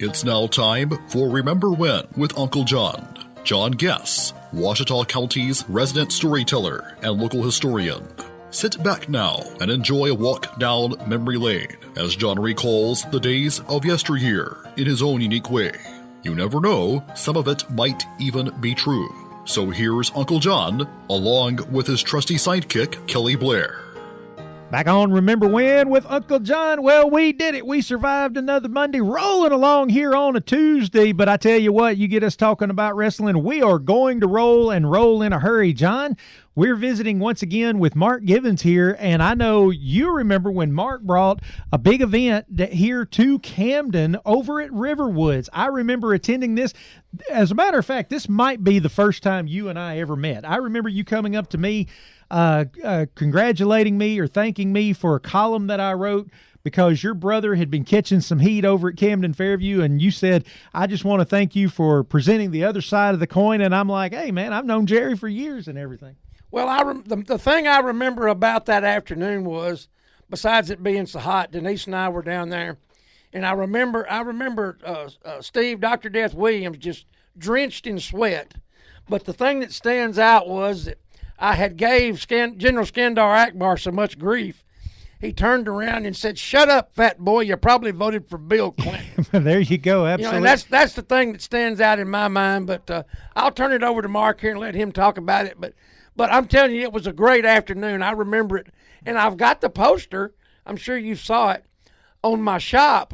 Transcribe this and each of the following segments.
It's now time for Remember When with Uncle John. John Guess, Ouachita County's resident storyteller and local historian. Sit back now and enjoy a walk down memory lane as John recalls the days of yesteryear in his own unique way. You never know, some of it might even be true. So here's Uncle John, along with his trusty sidekick, Kelly Blair. Back on Remember When with Uncle John. Well, we did it. We survived another Monday, rolling along here on a Tuesday. But I tell you what, you get us talking about wrestling, we are going to roll and roll in a hurry. John, we're visiting once again with Mark Givens here, and I know you remember when Mark brought a big event here to Camden over at Riverwoods. I remember attending this. As a matter of fact, this might be the first time you and I ever met. I remember you coming up to me, congratulating me or thanking me for a column that I wrote because your brother had been catching some heat over at Camden Fairview, and you said, I just want to thank you for presenting the other side of the coin. And I'm like, hey, man, I've known Jerry for years and everything. Well, the thing I remember about that afternoon was, besides it being so hot, Denise and I were down there, and I remember Steve, Dr. Death Williams, just drenched in sweat. But the thing that stands out was that I had gave General Skandar Akbar so much grief, he turned around and said, "Shut up, fat boy, you probably voted for Bill Clinton." There you go, absolutely. You know, and that's the thing that stands out in my mind. But I'll turn it over to Mark here and let him talk about it. But I'm telling you, it was a great afternoon. I remember it. And I've got the poster, I'm sure you saw it, on my shop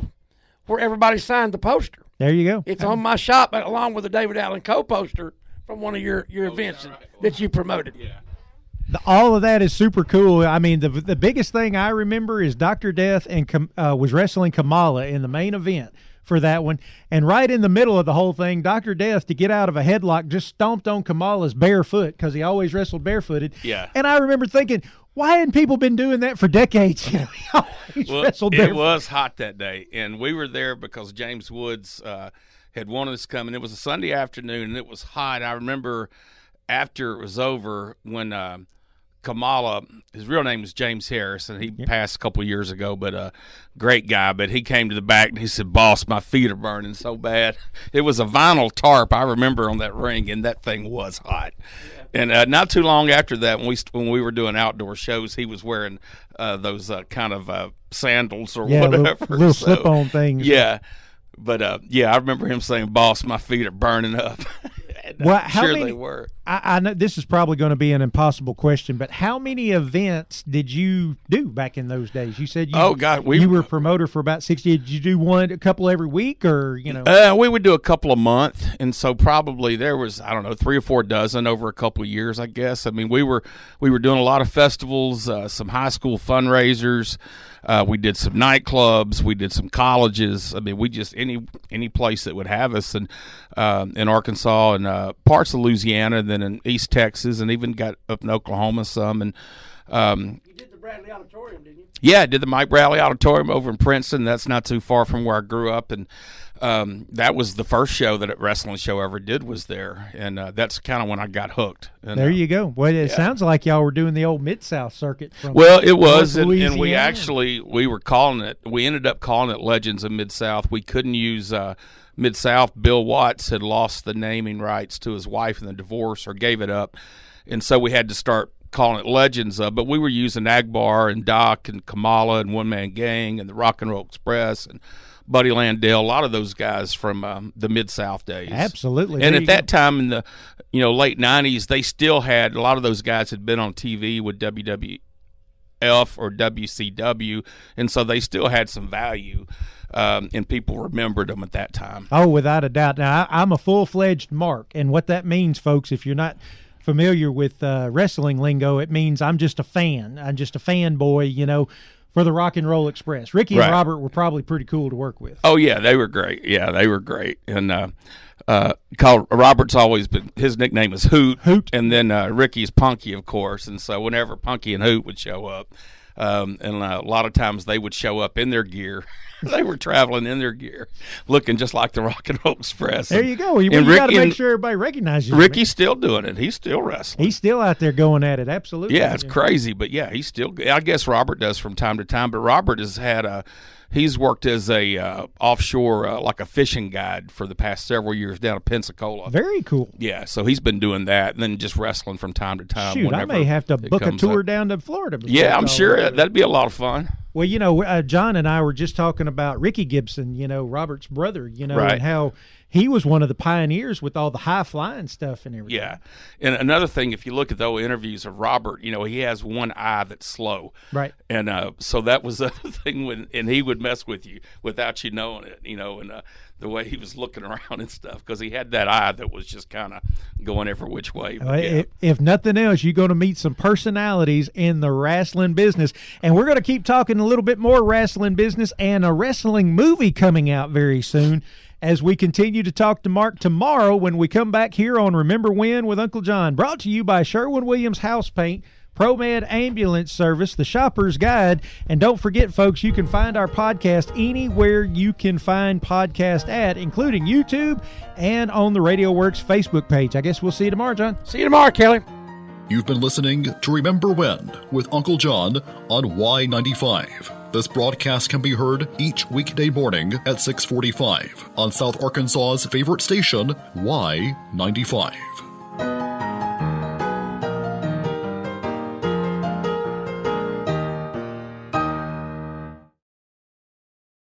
where everybody signed the poster. There you go. It's on my shop along with the David Allen Coe poster from one of your events that you promoted. Yeah. All of that is super cool. I mean, the biggest thing I remember is Dr. Death and was wrestling Kamala in the main event for that one. And right in the middle of the whole thing, Dr. Death, to get out of a headlock, just stomped on Kamala's bare foot because he always wrestled barefooted. Yeah. And I remember thinking, why hadn't people been doing that for decades? You know, he always wrestled barefoot. It was hot that day, and we were there because James Woods had wanted us to come, and it was a Sunday afternoon, and it was hot. I remember after it was over when Kamala, his real name is James Harris, and he passed a couple of years ago, but great guy. But he came to the back and he said, "Boss, my feet are burning so bad." It was a vinyl tarp, I remember, on that ring, and that thing was hot. Yeah. And not too long after that, when we were doing outdoor shows, he was wearing those kind of sandals or whatever. Little slip-on things. Yeah. But, I remember him saying, "Boss, my feet are burning up." Well, they were. I know this is probably going to be an impossible question, but how many events did you do back in those days? You said you were a promoter for about 60. Did you do a couple every week, or you know? We would do a couple a month, and so probably there was 3 or 4 dozen over a couple of years, I guess. I mean, we were doing a lot of festivals, some high school fundraisers. We did some nightclubs. We did some colleges. I mean, we just any place that would have us, and in Arkansas and parts of Louisiana, and then in East Texas, and even got up in Oklahoma some. And you did the Bradley Auditorium, didn't you? Yeah, I did the Mike Bradley Auditorium over in Princeton. That's not too far from where I grew up, and that was the first show that a wrestling show ever did was there, and that's kind of when I got hooked. And, there you go. Well, it sounds like y'all were doing the old Mid-South circuit. Well, it was, and we were calling it. We ended up calling it Legends of Mid-South. We couldn't use Mid-South. Bill Watts had lost the naming rights to his wife in the divorce or gave it up, and so we had to start calling it Legends of. But we were using Agbar and Doc and Kamala and One Man Gang and the Rock and Roll Express and Buddy Landell, a lot of those guys from the Mid-South days. Absolutely. And at that time in the late 90s, they still had, a lot of those guys had been on TV with WWF or WCW, and so they still had some value, and people remembered them at that time. Oh, without a doubt. Now, I'm a full-fledged mark, and what that means, folks, if you're not familiar with wrestling lingo, it means I'm just a fan. I'm just a fanboy, for the Rock and Roll Express. Ricky and Robert were probably pretty cool to work with. Oh, yeah, they were great. Yeah, they were great. And Robert's always been, his nickname is Hoot. Hoot. And then Ricky's Punky, of course. And so whenever Punky and Hoot would show up, and a lot of times they would show up in their gear. They were traveling in their gear, looking just like the Rock and Roll Express. There you go. You got to make sure everybody recognizes you. Ricky's still doing it. He's still wrestling. He's still out there going at it. Absolutely. Yeah, it's crazy, but yeah, he's still. I guess Robert does from time to time, but Robert has had he's worked as a offshore, like a fishing guide for the past several years down in Pensacola. Very cool. Yeah, so he's been doing that, and then just wrestling from time to time. Shoot, I may have to book a tour down to Florida. Yeah, I'm sure that'd be a lot of fun. Well, John and I were just talking about Ricky Gibson, Robert's brother, right. And how he was one of the pioneers with all the high-flying stuff and everything. Yeah. And another thing, if you look at the old interviews of Robert, he has one eye that's slow. Right. And so that was the thing and he would mess with you without you knowing it, and the way he was looking around and stuff, because he had that eye that was just kind of going every which way. But, yeah. If nothing else, you're going to meet some personalities in the wrestling business. And we're going to keep talking a little bit more wrestling business and a wrestling movie coming out very soon as we continue to talk to Mark tomorrow when we come back here on Remember When with Uncle John. Brought to you by Sherwin-Williams House Paint, ProMed Ambulance Service, The Shopper's Guide. And don't forget, folks, you can find our podcast anywhere you can find podcast at, including YouTube and on the Radio Works Facebook page. I guess we'll see you tomorrow, John. See you tomorrow, Kelly. You've been listening to Remember When with Uncle John on Y95. This broadcast can be heard each weekday morning at 6:45 on South Arkansas's favorite station, Y95.